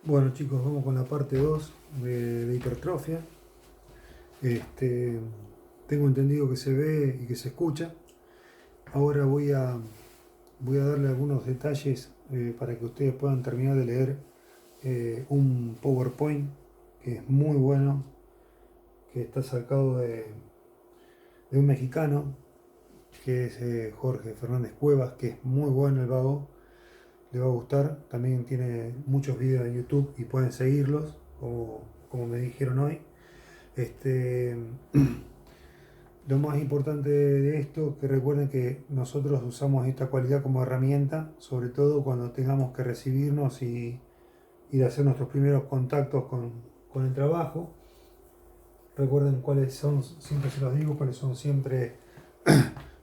Bueno chicos, vamos con la parte 2 de hipertrofia. Tengo entendido que se ve y que se escucha. Ahora voy a darle algunos detalles para que ustedes puedan terminar de leer un PowerPoint que es muy bueno, que está sacado de un mexicano, que es Jorge Fernández Cuevas, que es muy bueno el vago, le va a gustar. También tiene muchos videos en YouTube y pueden seguirlos, como me dijeron hoy. Este, lo más importante de esto, que recuerden que nosotros usamos esta cualidad como herramienta, sobre todo cuando tengamos que recibirnos y hacer nuestros primeros contactos con el trabajo. Recuerden cuáles son, siempre se los digo, cuáles son siempre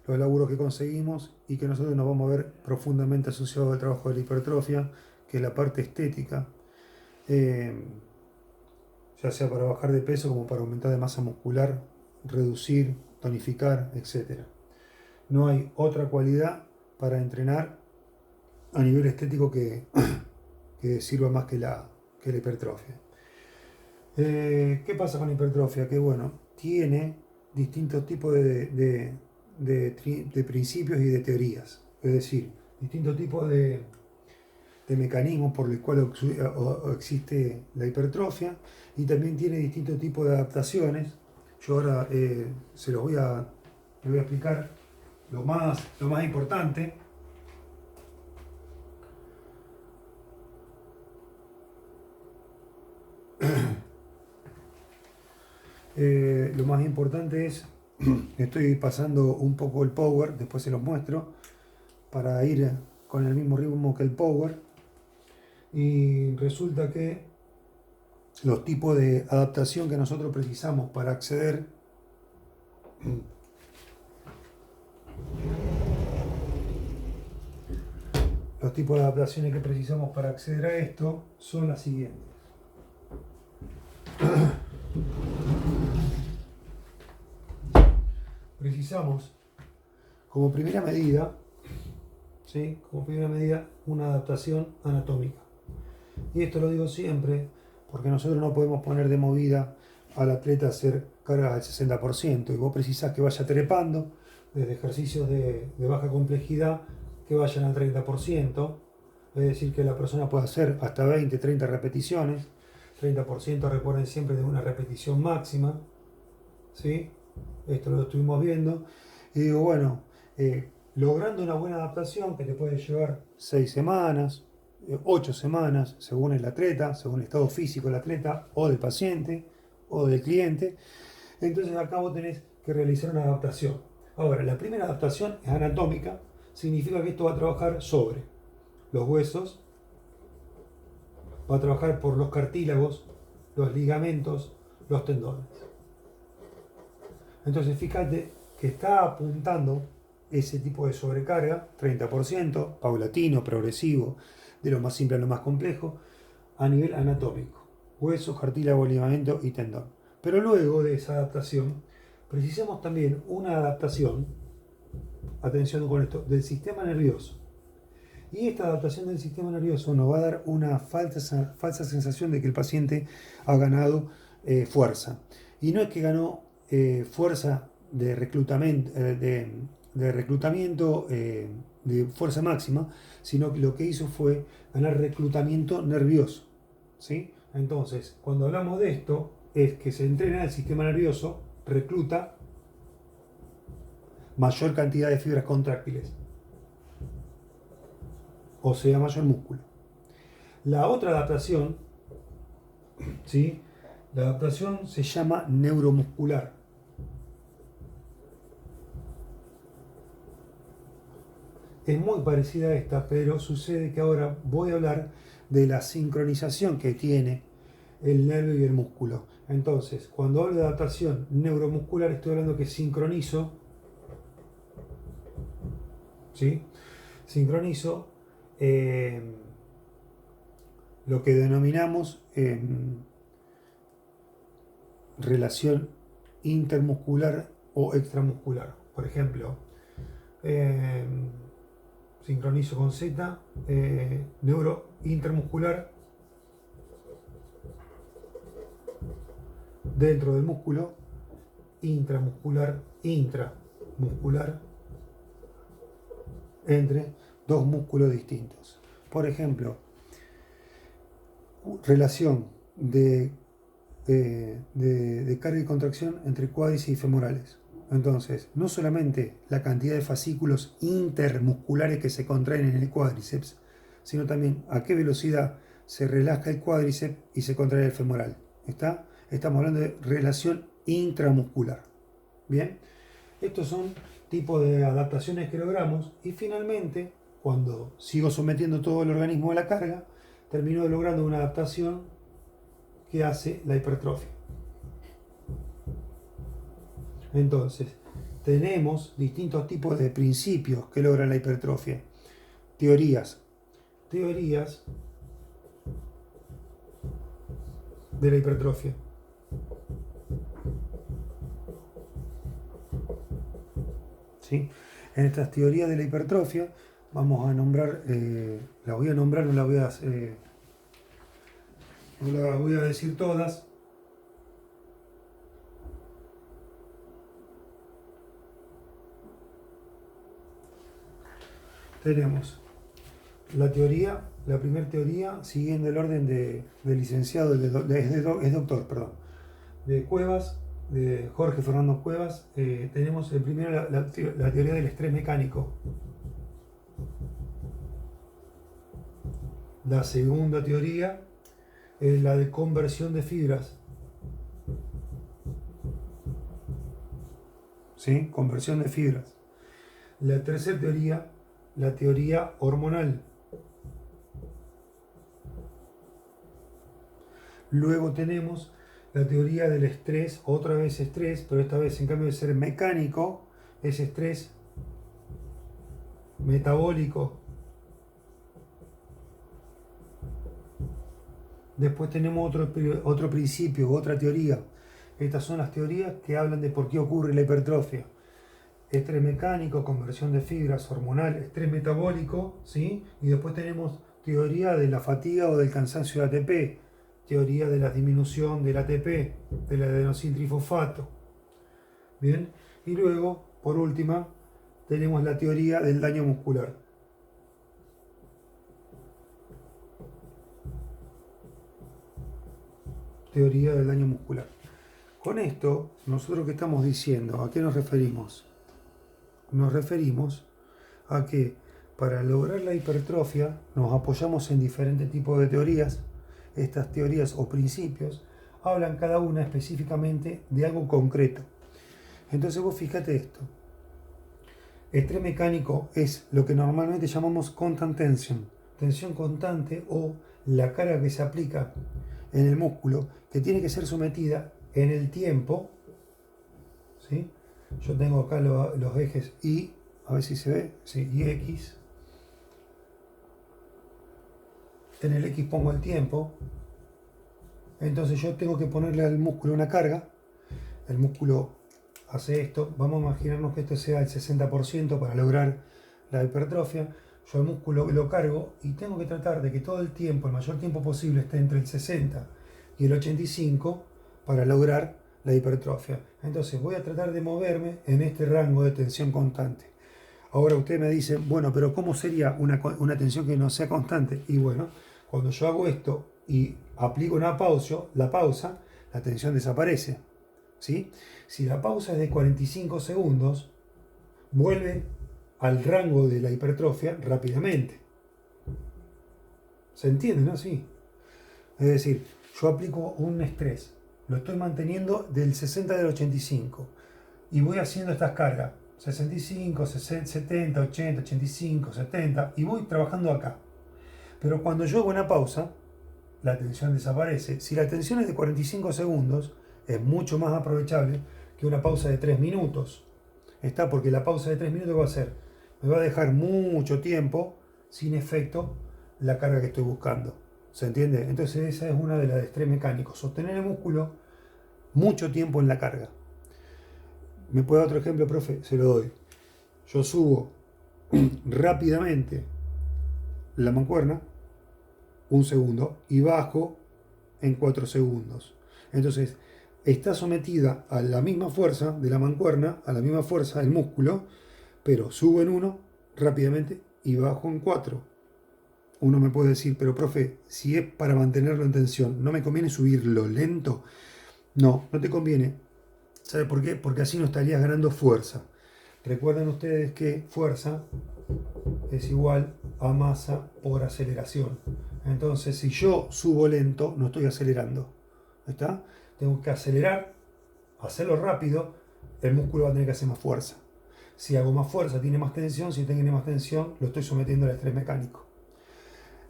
los laburos que conseguimos y que nosotros nos vamos a ver profundamente asociados al trabajo de la hipertrofia, que es la parte estética, eh, ya sea para bajar de peso como para aumentar de masa muscular, reducir, tonificar, etc. No hay otra cualidad para entrenar a nivel estético que sirva más que la hipertrofia. ¿Qué pasa con la hipertrofia? Que bueno, tiene distintos tipos de principios y de teorías. Es decir, distintos tipos de mecanismos por los cuales existe la hipertrofia, y también tiene distintos tipos de adaptaciones. Yo ahora les voy a explicar lo más importante. Lo más importante es, estoy pasando un poco el power, después se los muestro, para ir con el mismo ritmo que el power. Y resulta que los tipos de adaptación que nosotros precisamos para acceder los tipos de adaptaciones que precisamos para acceder a esto son las siguientes. Precisamos, como primera medida, ¿sí? Como primera medida, una adaptación anatómica. Y esto lo digo siempre porque nosotros no podemos poner de movida al atleta a hacer cargas al 60%, y vos precisás que vaya trepando desde ejercicios de baja complejidad que vayan al 30%, es decir, que la persona pueda hacer hasta 20, 30 repeticiones. 30% recuerden siempre de una repetición máxima, ¿sí? Esto lo estuvimos viendo. Y digo, bueno, logrando una buena adaptación que te puede llevar 6 semanas, 8 semanas, según el atleta, según el estado físico del atleta, o del paciente, o del cliente. Entonces acá vos tenés que realizar una adaptación. Ahora, la primera adaptación es anatómica, significa que esto va a trabajar sobre los huesos, va a trabajar por los cartílagos, los ligamentos, los tendones. Entonces fíjate que está apuntando ese tipo de sobrecarga, 30%, paulatino, progresivo, de lo más simple a lo más complejo, a nivel anatómico: huesos, cartílago, ligamento y tendón. Pero luego de esa adaptación, precisamos también una adaptación, atención con esto, del sistema nervioso. Y esta adaptación del sistema nervioso nos va a dar una falsa sensación de que el paciente ha ganado fuerza. Y no es que ganó fuerza de reclutamiento, de fuerza máxima, sino que lo que hizo fue ganar reclutamiento nervioso, ¿sí? Entonces, cuando hablamos de esto, es que se entrena el sistema nervioso, recluta mayor cantidad de fibras contráctiles, o sea, mayor músculo. La otra adaptación, ¿sí? La adaptación se llama neuromuscular. Es muy parecida a esta, pero sucede que ahora voy a hablar de la sincronización que tiene el nervio y el músculo. Entonces, cuando hablo de adaptación neuromuscular, estoy hablando que sincronizo, ¿sí? Sincronizo lo que denominamos relación intermuscular o extramuscular. Por ejemplo, sincronizo con Z, neuro intermuscular, dentro del músculo intramuscular, entre dos músculos distintos. Por ejemplo, relación de carga y contracción entre cuádriceps y femorales. Entonces, no solamente la cantidad de fascículos intermusculares que se contraen en el cuádriceps, sino también a qué velocidad se relaja el cuádriceps y se contrae el femoral. Estamos hablando de relación intramuscular. Bien, estos son tipos de adaptaciones que logramos y finalmente, cuando sigo sometiendo todo el organismo a la carga, termino logrando una adaptación que hace la hipertrofia. Entonces, tenemos distintos tipos de principios que logran la hipertrofia. Teorías de la hipertrofia. ¿Sí? En estas teorías de la hipertrofia vamos a nombrar, las voy a nombrar, no las voy a decir todas. Tenemos la primera teoría, siguiendo el orden de licenciado, es doctor, perdón, de Cuevas, de Jorge Fernando Cuevas. Tenemos el primero la teoría del estrés mecánico. La segunda teoría es la de conversión de fibras. ¿Sí? Conversión de fibras. La tercera teoría, la teoría hormonal. Luego tenemos la teoría del estrés, otra vez estrés, pero esta vez en cambio de ser mecánico, es estrés metabólico. Después tenemos otro principio, otra teoría. Estas son las teorías que hablan de por qué ocurre la hipertrofia. Estrés mecánico, conversión de fibras, hormonal, estrés metabólico, ¿sí? Y después tenemos teoría de la fatiga o del cansancio de ATP, teoría de la disminución del ATP, del adenosintrifosfato. Bien, y luego, por última, tenemos la teoría del daño muscular. Teoría del daño muscular. Con esto, nosotros ¿qué estamos diciendo? ¿A qué nos referimos? Nos referimos a que para lograr la hipertrofia nos apoyamos en diferentes tipos de teorías. Estas teorías o principios hablan cada una específicamente de algo concreto. Entonces vos fíjate esto. Estrés mecánico es lo que normalmente llamamos constant tension, tensión constante o la carga que se aplica en el músculo que tiene que ser sometida en el tiempo. ¿Sí? Yo tengo acá los ejes Y, a ver si se ve, sí, y X. En el X pongo el tiempo. Entonces yo tengo que ponerle al músculo una carga. El músculo hace esto. Vamos a imaginarnos que esto sea el 60% para lograr la hipertrofia. Yo al músculo lo cargo y tengo que tratar de que todo el tiempo, el mayor tiempo posible, esté entre el 60 y el 85 para lograr la hipertrofia. Entonces voy a tratar de moverme en este rango de tensión constante. Ahora usted me dice, bueno, pero ¿cómo sería una tensión que no sea constante? Y bueno, cuando yo hago esto y aplico una pausa, la tensión desaparece. ¿Sí? Si la pausa es de 45 segundos, vuelve al rango de la hipertrofia rápidamente. ¿Se entiende, no? Sí. Es decir, yo aplico un estrés, lo estoy manteniendo del 60 al 85 y voy haciendo estas cargas, 65, 60, 70, 80, 85, 70 y voy trabajando acá. Pero cuando yo hago una pausa, la tensión desaparece. Si la tensión es de 45 segundos, es mucho más aprovechable que una pausa de 3 minutos. Porque la pausa de 3 minutos va a ser, me va a dejar mucho tiempo sin efecto la carga que estoy buscando. ¿Se entiende? Entonces esa es una de las de estrés mecánico. Sostener el músculo mucho tiempo en la carga. ¿Me puede dar otro ejemplo, profe? Se lo doy. Yo subo rápidamente la mancuerna, 1 segundo, y bajo en 4 segundos. Entonces, está sometida a la misma fuerza de la mancuerna, a la misma fuerza del músculo, pero subo en 1 rápidamente y bajo en 4. Uno me puede decir, pero profe, si es para mantenerlo en tensión, ¿no me conviene subirlo lento? No, no te conviene. ¿Sabe por qué? Porque así no estarías ganando fuerza. Recuerden ustedes que fuerza es igual a masa por aceleración. Entonces, si yo subo lento, no estoy acelerando. ¿Está? Tengo que acelerar, hacerlo rápido, el músculo va a tener que hacer más fuerza. Si hago más fuerza, tiene más tensión. Si tiene más tensión, lo estoy sometiendo al estrés mecánico.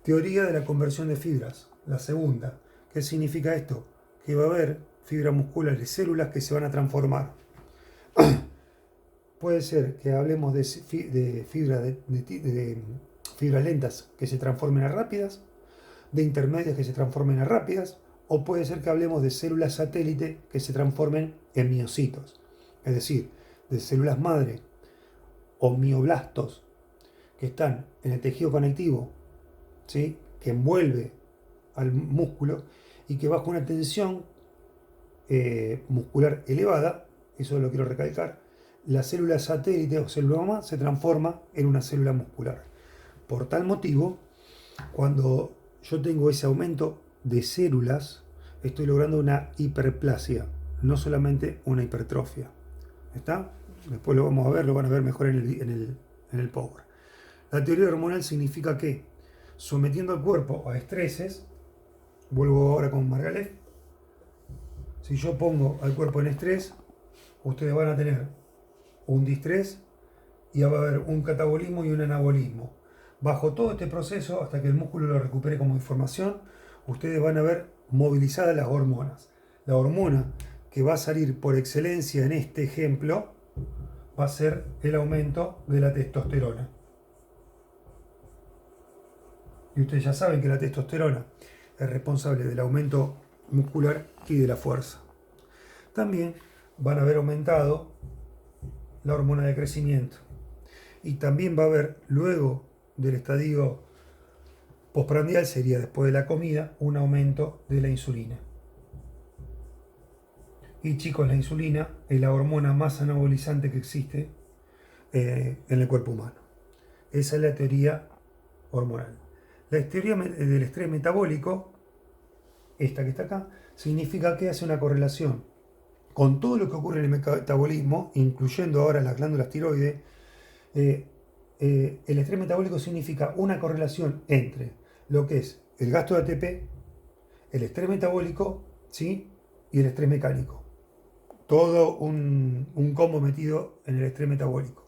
Teoría de la conversión de fibras. La segunda. ¿Qué significa esto? Que va a haber fibras musculares, células que se van a transformar. Puede ser que hablemos de fibras lentas que se transformen a rápidas, de intermedias que se transformen a rápidas, o puede ser que hablemos de células satélite que se transformen en miocitos, es decir, de células madre o mioblastos que están en el tejido conectivo, ¿sí?, que envuelve al músculo y que bajo una tensión muscular elevada, eso lo quiero recalcar, la célula satélite o célula mamá se transforma en una célula muscular. Por tal motivo, cuando yo tengo ese aumento de células, estoy logrando una hiperplasia, no solamente una hipertrofia. ¿Está? Después lo vamos a ver, lo van a ver mejor en el Power. La teoría hormonal significa que, sometiendo al cuerpo a estreses, vuelvo ahora con Margalef, si yo pongo al cuerpo en estrés, ustedes van a tener un distrés y va a haber un catabolismo y un anabolismo. Bajo todo este proceso, hasta que el músculo lo recupere como información, ustedes van a ver movilizadas las hormonas. La hormona que va a salir por excelencia en este ejemplo va a ser el aumento de la testosterona. Y ustedes ya saben que la testosterona es responsable del aumento muscular y de la fuerza. También van a haber aumentado la hormona de crecimiento. Y también va a haber, luego del estadio postprandial, sería después de la comida, un aumento de la insulina. Y chicos, la insulina es la hormona más anabolizante que existe en el cuerpo humano. Esa es la teoría hormonal. La teoría del estrés metabólico, esta que está acá, significa que hace una correlación con todo lo que ocurre en el metabolismo, incluyendo ahora las glándulas tiroides. El estrés metabólico significa una correlación entre lo que es el gasto de ATP, el estrés metabólico, ¿sí?, y el estrés mecánico. Todo un combo metido en el estrés metabólico.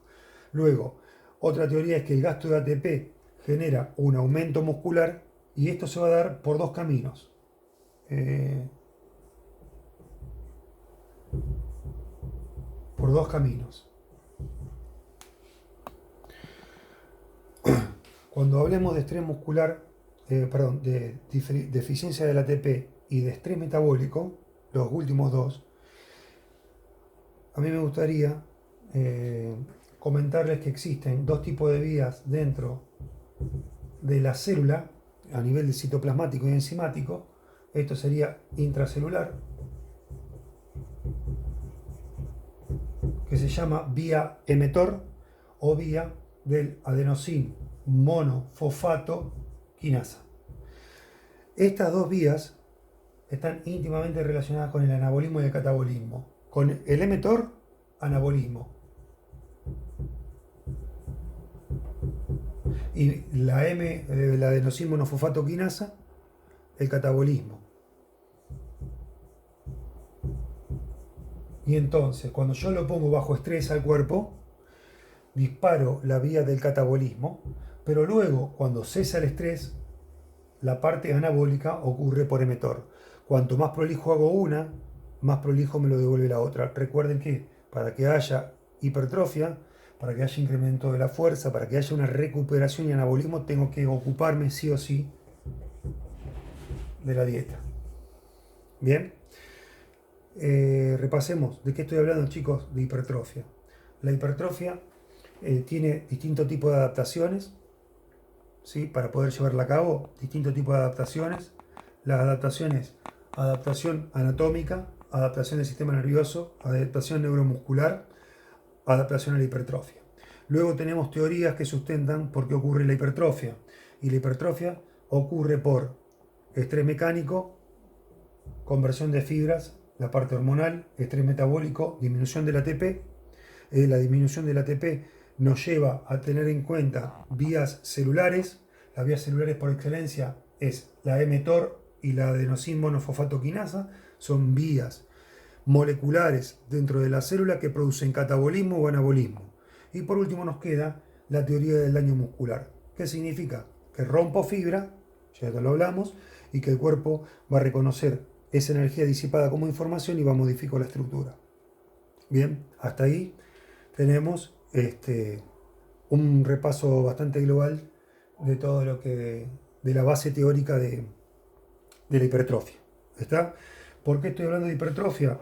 Luego, otra teoría es que el gasto de ATP genera un aumento muscular y esto se va a dar por dos caminos. Cuando hablemos de estrés muscular, de deficiencia del ATP y de estrés metabólico, los últimos dos, a mí me gustaría comentarles que existen dos tipos de vías dentro de la célula a nivel de citoplasmático y enzimático. Esto sería intracelular, que se llama vía emetor o vía del adenosín monofosfato quinasa. Estas dos vías están íntimamente relacionadas con el anabolismo y el catabolismo. Con el emetor, anabolismo. Y la M, el adenosín monofosfato quinasa, el catabolismo. Y entonces, cuando yo lo pongo bajo estrés al cuerpo, disparo la vía del catabolismo, pero luego, cuando cesa el estrés, la parte anabólica ocurre por emetor. Cuanto más prolijo hago una, más prolijo me lo devuelve la otra. Recuerden que para que haya hipertrofia, para que haya incremento de la fuerza, para que haya una recuperación y anabolismo, tengo que ocuparme sí o sí de la dieta. Bien, repasemos de qué estoy hablando, chicos. De hipertrofia. La hipertrofia tiene distintos tipos de adaptaciones, ¿sí?, para poder llevarla a cabo, distintos tipos de adaptaciones. Las adaptaciones, adaptación anatómica, adaptación del sistema nervioso, adaptación neuromuscular, adaptación a la hipertrofia. Luego tenemos teorías que sustentan por qué ocurre la hipertrofia. Y la hipertrofia ocurre por estrés mecánico, conversión de fibras, la parte hormonal, estrés metabólico, disminución del ATP. La disminución del ATP nos lleva a tener en cuenta vías celulares. Las vías celulares por excelencia es la mTOR y la adenosín monofosfato quinasa. Son vías moleculares dentro de la célula que producen catabolismo o anabolismo. Y por último nos queda la teoría del daño muscular. ¿Qué significa? Que rompo fibra, ya lo hablamos, y que el cuerpo va a reconocer esa energía disipada como información y va a modificar la estructura. Bien, hasta ahí tenemos un repaso bastante global de todo lo que, de la base teórica de la hipertrofia. ¿Está? ¿Por qué estoy hablando de hipertrofia?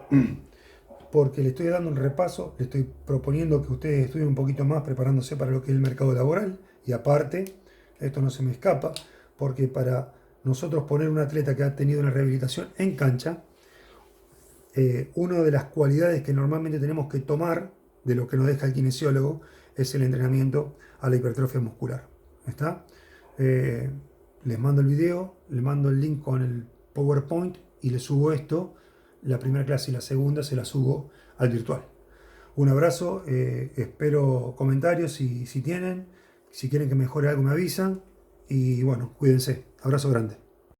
Porque le estoy dando un repaso, le estoy proponiendo que ustedes estudien un poquito más preparándose para lo que es el mercado laboral. Y aparte, esto no se me escapa, porque para nosotros poner un atleta que ha tenido una rehabilitación en cancha, una de las cualidades que normalmente tenemos que tomar de lo que nos deja el kinesiólogo es el entrenamiento a la hipertrofia muscular. ¿Está? Les mando el video, les mando el link con el PowerPoint y les subo esto. La primera clase y la segunda se la subo al virtual. Un abrazo, espero comentarios si tienen. Si quieren que mejore algo me avisan. Y bueno, cuídense. Abrazo grande.